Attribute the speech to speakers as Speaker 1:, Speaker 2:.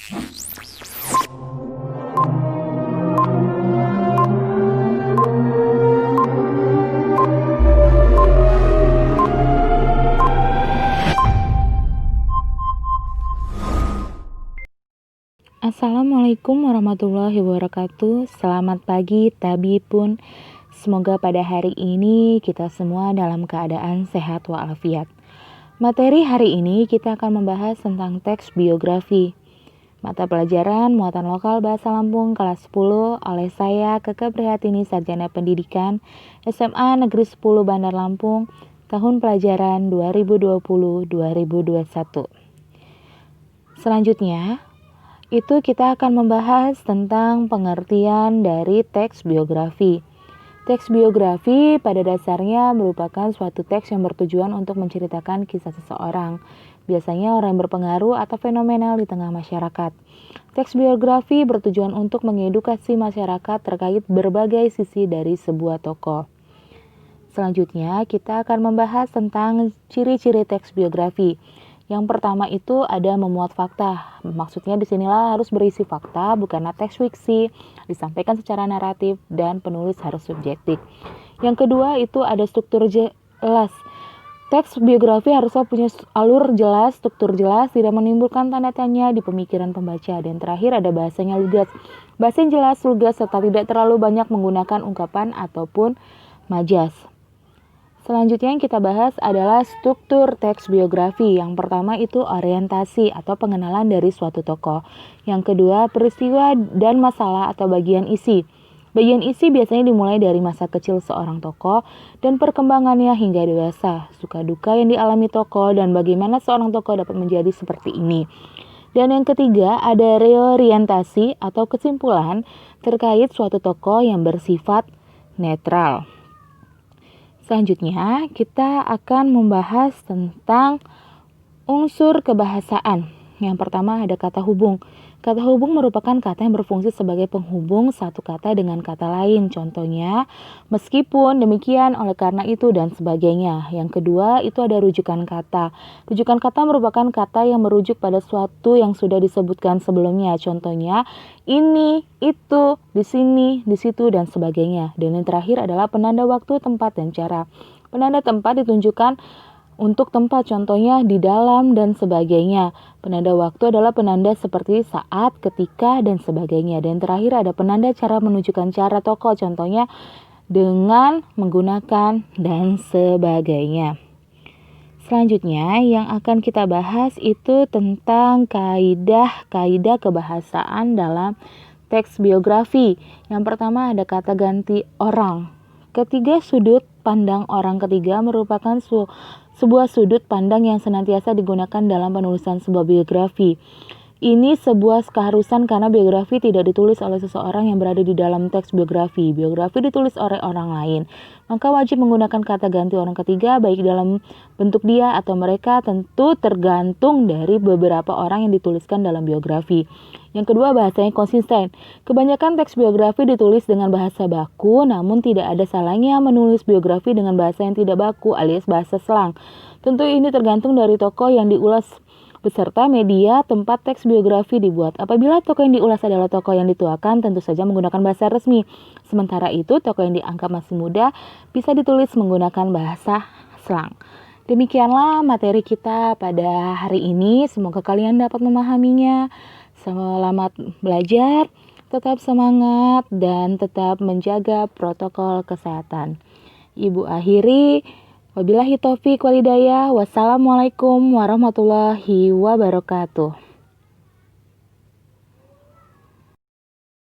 Speaker 1: Assalamualaikum warahmatullahi wabarakatuh. Selamat pagi Tabipun. Semoga pada hari ini kita semua dalam keadaan sehat walafiat. Materi hari ini kita akan membahas tentang teks biografi. Mata pelajaran Muatan Lokal Bahasa Lampung kelas 10 oleh saya Keke Prihatini Sarjana Pendidikan SMA Negeri 10 Bandar Lampung tahun pelajaran 2020-2021. Selanjutnya itu kita akan membahas tentang pengertian dari teks biografi. Teks biografi pada dasarnya merupakan suatu teks yang bertujuan untuk menceritakan kisah seseorang, biasanya orang yang berpengaruh atau fenomenal di tengah masyarakat. Teks biografi bertujuan untuk mengedukasi masyarakat terkait berbagai sisi dari sebuah tokoh. Selanjutnya kita akan membahas tentang ciri-ciri teks biografi. Yang pertama itu ada memuat fakta. Maksudnya disinilah harus berisi fakta, bukanlah teks fiksi, disampaikan secara naratif dan penulis harus subjektif. Yang kedua itu ada struktur jelas. Teks biografi harusnya punya alur jelas, struktur jelas, tidak menimbulkan tanda tanya di pemikiran pembaca. Dan terakhir ada bahasanya lugas. Bahasa yang jelas, lugas, serta tidak terlalu banyak menggunakan ungkapan ataupun majas. Selanjutnya yang kita bahas adalah struktur teks biografi. Yang pertama itu orientasi atau pengenalan dari suatu tokoh. Yang kedua peristiwa dan masalah atau bagian isi. Bagian isi biasanya dimulai dari masa kecil seorang tokoh dan perkembangannya hingga dewasa, suka duka yang dialami tokoh dan bagaimana seorang tokoh dapat menjadi seperti ini. Dan yang ketiga ada reorientasi atau kesimpulan terkait suatu tokoh yang bersifat netral. Selanjutnya, kita akan membahas tentang unsur kebahasaan. Yang pertama ada kata hubung. Kata hubung merupakan kata yang berfungsi sebagai penghubung satu kata dengan kata lain. Contohnya, meskipun, demikian, oleh karena itu, dan sebagainya. Yang kedua, itu ada rujukan kata. Rujukan kata merupakan kata yang merujuk pada sesuatu yang sudah disebutkan sebelumnya. Contohnya, ini, itu, di sini, di situ, dan sebagainya. Dan yang terakhir adalah penanda waktu, tempat, dan cara. Penanda tempat ditunjukkan untuk tempat, contohnya di dalam dan sebagainya. Penanda waktu adalah penanda seperti saat, ketika, dan sebagainya. Dan terakhir ada penanda cara menunjukkan cara tokoh, contohnya dengan, menggunakan, dan sebagainya. Selanjutnya yang akan kita bahas itu tentang kaidah kebahasaan dalam teks biografi. Yang pertama ada kata ganti orang. Ketiga, sudut pandang orang ketiga merupakan sebuah sudut pandang yang senantiasa digunakan dalam penulisan sebuah biografi. Ini sebuah keharusan karena biografi tidak ditulis oleh seseorang yang berada di dalam teks biografi. Biografi ditulis oleh orang lain. Maka wajib menggunakan kata ganti orang ketiga baik dalam bentuk dia atau mereka, tentu tergantung dari beberapa orang yang dituliskan dalam biografi. Yang kedua, bahasanya konsisten. Kebanyakan teks biografi ditulis dengan bahasa baku, namun tidak ada salahnya menulis biografi dengan bahasa yang tidak baku alias bahasa slang. Tentu ini tergantung dari tokoh yang diulas beserta media tempat teks biografi dibuat. Apabila tokoh yang diulas adalah tokoh yang dituakan, tentu saja menggunakan bahasa resmi. Sementara itu, tokoh yang dianggap masih muda bisa ditulis menggunakan bahasa slang. Demikianlah materi kita pada hari ini. Semoga kalian dapat memahaminya. Selamat belajar, tetap semangat, dan tetap menjaga protokol kesehatan. Ibu akhiri. Wabillahi taufiq wal hidayah. Wassalamualaikum warahmatullahi wabarakatuh.